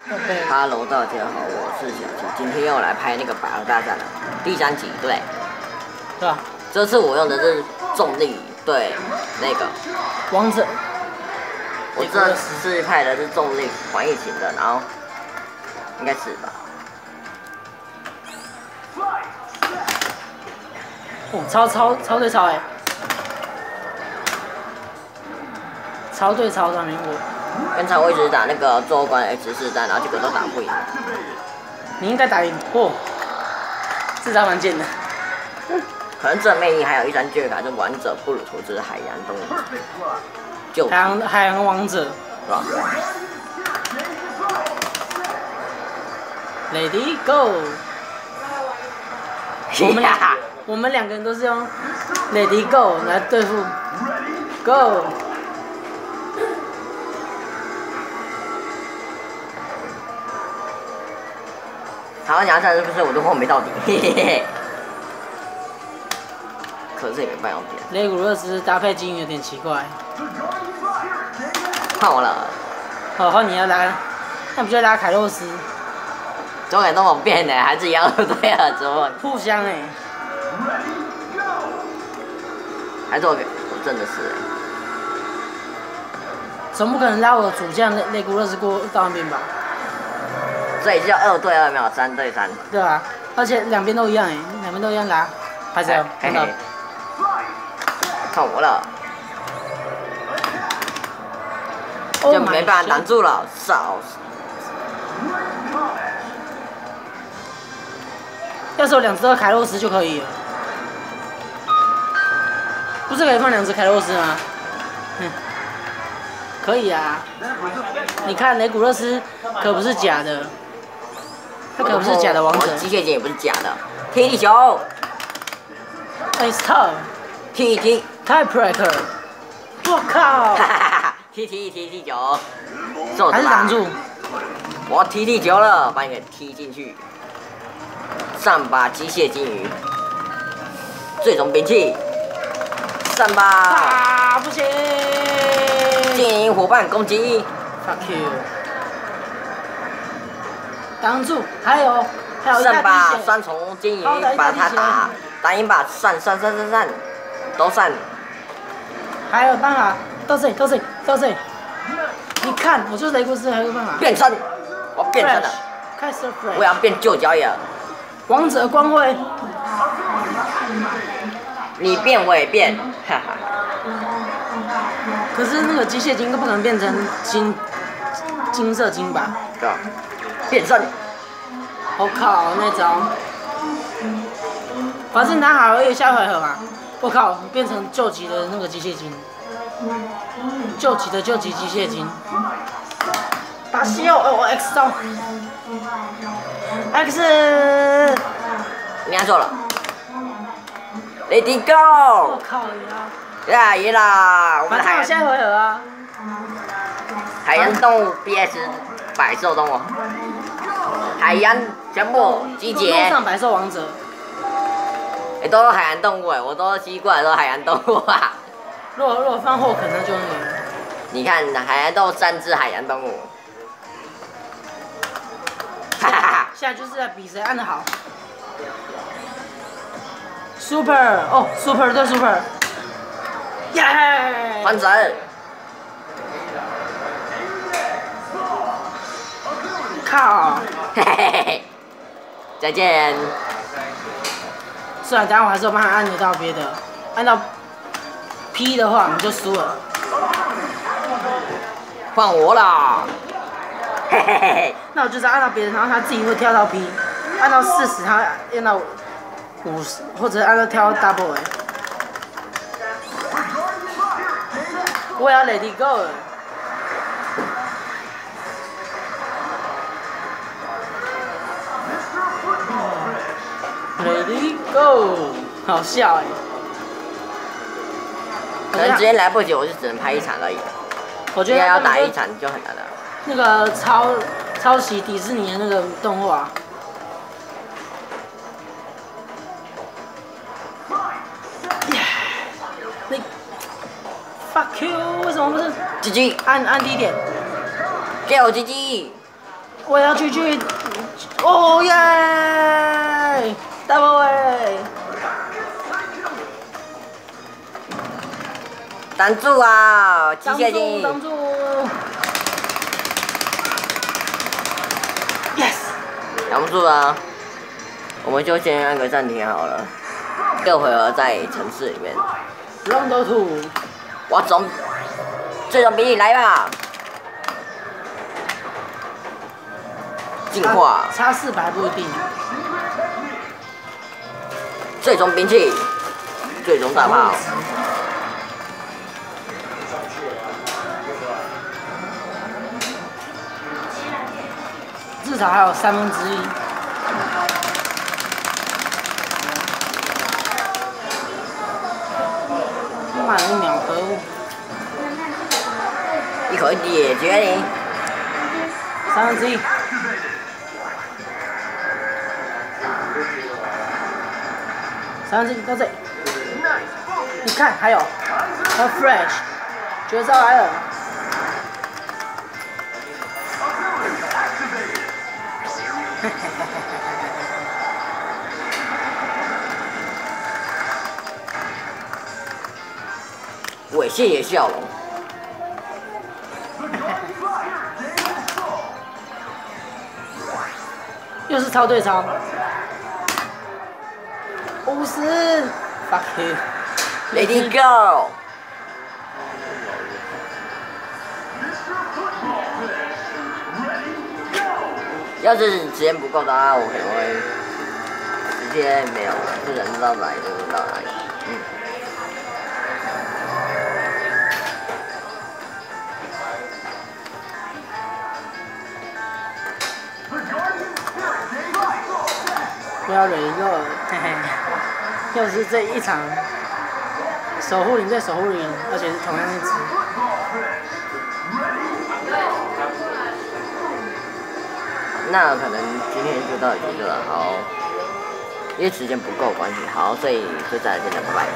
Hello， 大家好，我是小七，今天又来拍那个百合大战了，第3集，对，对吧？这次我用的是重力，对，那个王者，我这次派的是重力环翼型的，然后应该是吧？哦，超对超哎，超对超上面我。刚才我一直打那个最后关 X4弹，然后结果都打不赢。你应该打赢哦，这招蛮贱的。可能这魅力还有一张巨卡，就王者布鲁图之海洋动物。海洋王者，是吧 ？Lady Go。我们两个人都是用 Lady Go 来对付 Go。台湾牙战是不是我都后没到底？嘿嘿嘿。可是也没办法变。雷古勒斯搭配基因有点奇怪。换我了。好，你要拉，那不就拉凯洛斯？怎么敢那么变呢？还是一样对啊？怎么？互相哎、还是我真的是。总不可能拉我主将雷古勒斯过到那边吧？这已经2对2，没有3对3。对啊，而且两边都一样哎，两边都一样拉，拍手，看到。看我了，就没办法挡住了，少。要是有2只的凯洛斯就可以了，不是可以放2只凯洛斯吗？可以啊。你看雷古勒斯可不是假的。他可不是假的王者，机械剑也不是假的。踢地球 ，Ice Top，TT Typebreaker， 我靠！哈哈哈！踢地球，还是挡住。我要踢地球了，把你给踢进去。上吧，机械金鱼，最终兵器，上吧！啊，不行！经营伙伴攻击 ，Fuck you！ 挡住，还有上吧，双重金鱼把他打赢吧，上，都上。还有办法，到这里。你看，我就是雷古斯，还有办法。变身，我变身了。开始 Fresh。我要变旧角眼。王者光辉。你变我也变，哈哈。可是那个机械金都不可能变成金色金吧？对啊。变身，我靠，那招，反正打好而已，下回合嘛。我靠，变成救急的那个机械金，救急机械金，打西欧我 X 招 ，X， 你按错了 ，Lady Go， 我靠呀，赢啦！我们反正下回合啊。海洋动物 BS 百兽动物。海洋全部集结。上百兽王者。都是海洋动物哎，我都吸过来都是海洋动物啊。如果放后可能就那个。你看海洋动物3只海洋动物。哈哈哈。现在就是在比谁按得好。Super 哦 ，Super 对 Super。耶！翻身。靠！嘿嘿嘿，再见。虽然等下我还是有办法按得到别的，按到 P 的话你就输了。换我啦！嘿嘿嘿嘿。那我就是按到别人，然后他自己会跳到 P， 按到40，他按到50，或者按到跳 double 哎。我也要 Lady Go 了。Lady Go， 好笑哎！可能今天来不及，我就只能拍1场而已。我觉得要打1场就很难了。那个抄袭迪士尼的那个动画。你 fuck you， 为什么不是？ GG， 按低点。给我 GG。我要去，哦耶 ！Double 位，挡住啊！机械精挡住 ！Yes， 挡不住啊！我们就先按个暂停好了。各回合在城市里面。Round 2，哇，最终比你来吧！进化，差400不一定。最终兵器，最终大炮。至少还有1/3。慢了1秒，可恶！一口解决你。1/3。1/3到这里。你看，还有 Fresh， 绝招来了。猥亵的笑容。又是超对超。50 ，fuck you。Let it go。要是时间不够的话，我可能会直接没有了，就人到哪里就到哪里。不要忍又，嘿嘿，又是这一场守护灵对守护灵，而且是同样一只。那可能今天就到这里了，好，因为时间不够关系，好，所以就在这里，拜拜。